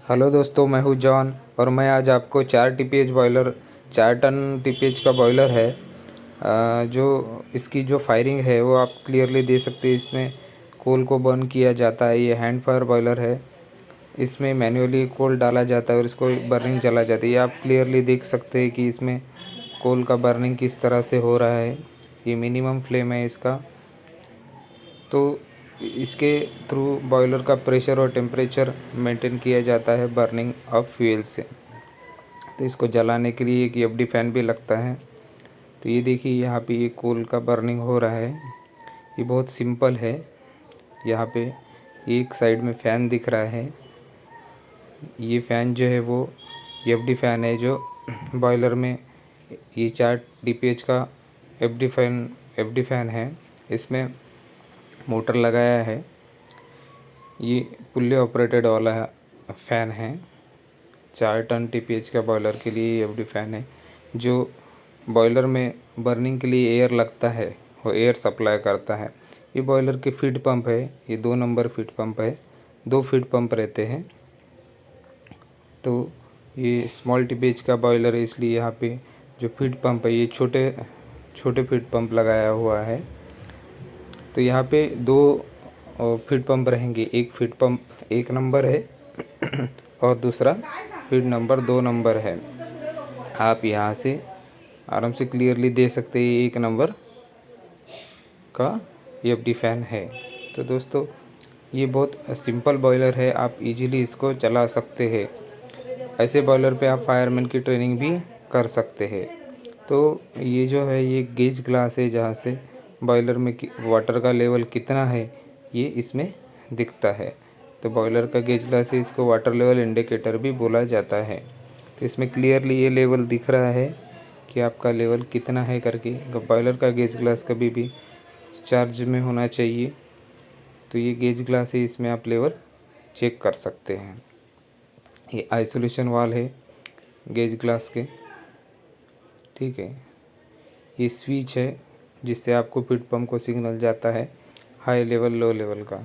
Hello दोस्तों, मैं हूँ जॉन और मैं आज आपको 4 TPH बॉयलर 4 टन TPH का बॉयलर है। जो इसकी जो फायरिंग है वो आप क्लियरली दे सकते हैं। इसमें कोल को बर्न किया जाता है। ये हैंड फायर बॉयलर है। इसमें मैन्युअली कोल डाला जाता है और इसको बर्निंग चला जाती है। ये आप क्लियरली देख सकते हैं कि इसमें कोल का बर्निंग किस तरह से हो रहा है। ये मिनिमम फ्लेम है इसका। तो इसके थ्रू बॉयलर का प्रेशर और टेम्परेचर मेंटेन किया जाता है बर्निंग ऑफ फ्यूल से। तो इसको जलाने के लिए एक एफडी फ़ैन भी लगता है। तो ये देखिए, यहाँ पे ये कोल का बर्निंग हो रहा है। ये बहुत सिंपल है। यहाँ पे एक साइड में फ़ैन दिख रहा है। ये फ़ैन जो है वो एफडी फ़ैन है जो बॉयलर में ये 4 DPH का एफडी फ़ैन है। इसमें मोटर लगाया है। ये पुल्ले ऑपरेटेड वाला फ़ैन है। 4 टन TPH का बॉयलर के लिए एफडी फ़ैन है जो बॉयलर में बर्निंग के लिए एयर लगता है, वो एयर सप्लाई करता है। ये बॉयलर के फीड पंप है। ये 2 नंबर फीड पंप है। 2 फीड पंप रहते हैं। तो ये स्मॉल TPH का बॉयलर है, इसलिए यहाँ पे जो फीड पंप है ये छोटे छोटे फीड पंप लगाया हुआ है। तो यहाँ पे 2 फीड पंप रहेंगे। एक फीड पंप 1 नंबर है और दूसरा फीड नंबर 2 नंबर है। आप यहाँ से आराम से क्लियरली दे सकते हैं 1 नंबर का एफडी फ़ैन है। तो दोस्तों, ये बहुत सिंपल बॉयलर है। आप इजीली इसको चला सकते हैं। ऐसे बॉयलर पे आप फायरमैन की ट्रेनिंग भी कर सकते हैं। तो ये जो है ये गेज ग्लास है जहाँ से बॉयलर में वाटर का लेवल कितना है ये इसमें दिखता है। तो बॉयलर का गेज ग्लास है, इसको वाटर लेवल इंडिकेटर भी बोला जाता है। तो इसमें क्लियरली ये लेवल दिख रहा है कि आपका लेवल कितना है करके। बॉयलर का गेज ग्लास कभी भी चार्ज में होना चाहिए। तो ये गेज ग्लास है, इसमें आप लेवल चेक कर सकते हैं। ये आइसोलेशन वाल है गेज ग्लास के, ठीक है। ये स्विच है जिससे आपको फीड पंप को सिग्नल जाता है हाई लेवल लो लेवल का।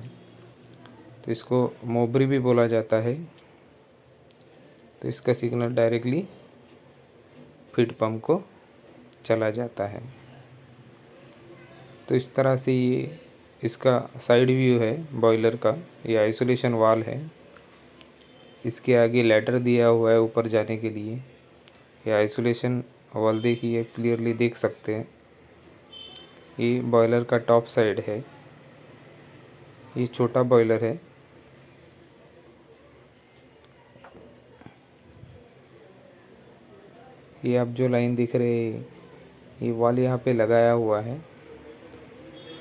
तो इसको मोबरी भी बोला जाता है। तो इसका सिग्नल डायरेक्टली फीड पंप को चला जाता है। तो इस तरह से ये इसका साइड व्यू है बॉयलर का। ये आइसोलेशन वाल है। इसके आगे लैडर दिया हुआ है ऊपर जाने के लिए। ये आइसोलेशन वाल देखिए, क्लियरली देख सकते हैं। ये बॉयलर का टॉप साइड है। ये छोटा बॉयलर है। ये आप जो लाइन दिख रहे हैं ये वाल यहाँ पे लगाया हुआ है।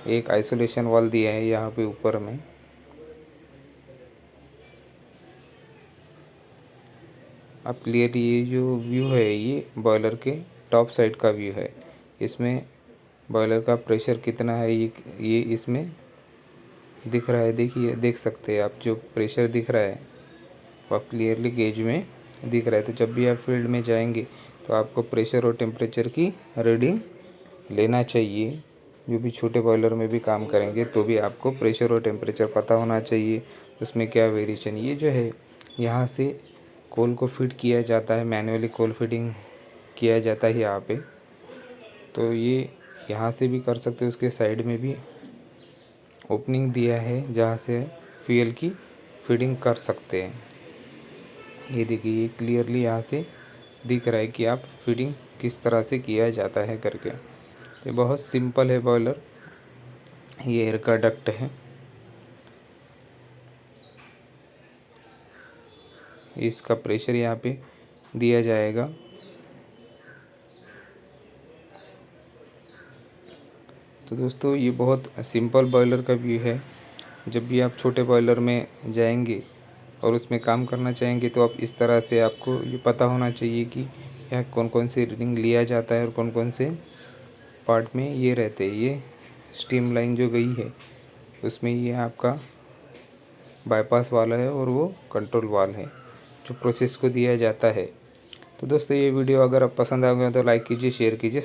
एक आइसोलेशन वाल दिया है यहाँ पे ऊपर में। अब क्लियर ये जो व्यू है ये बॉयलर के टॉप साइड का व्यू है। इसमें बॉयलर का प्रेशर कितना है ये इसमें दिख रहा है। देखिए, देख सकते हैं आप, जो प्रेशर दिख रहा है वो आप क्लियरली गेज में दिख रहा है। तो जब भी आप फील्ड में जाएंगे तो आपको प्रेशर और टेम्परेचर की रीडिंग लेना चाहिए। जो भी छोटे बॉयलर में भी काम करेंगे तो भी आपको प्रेशर और टेम्परेचर पता होना चाहिए, उसमें क्या वेरिएशन। ये जो है यहाँ से कोल को फिट किया जाता है, मैनुअली कोल फिटिंग किया जाता है यहाँ पे। तो ये यहाँ से भी कर सकते हो। उसके साइड में भी ओपनिंग दिया है जहाँ से फ्यूल की फीडिंग कर सकते हैं। ये देखिए, ये क्लियरली यहाँ से दिख रहा है कि आप फीडिंग किस तरह से किया जाता है करके। ये बहुत सिंपल है बॉयलर। ये एयर का डक्ट है। इसका प्रेशर यहाँ पे दिया जाएगा। तो दोस्तों, ये बहुत सिंपल बॉयलर का व्यू है। जब भी आप छोटे बॉयलर में जाएंगे और उसमें काम करना चाहेंगे तो आप इस तरह से, आपको ये पता होना चाहिए कि यहाँ कौन कौन सी रीडिंग लिया जाता है और कौन कौन से पार्ट में ये रहते हैं। ये स्टीम लाइन जो गई है उसमें ये आपका बाईपास वाला है और वो कंट्रोल वाल है जो प्रोसेस को दिया जाता है। तो दोस्तों, ये वीडियो अगर आप पसंद आ गया तो लाइक कीजिए, शेयर कीजिए।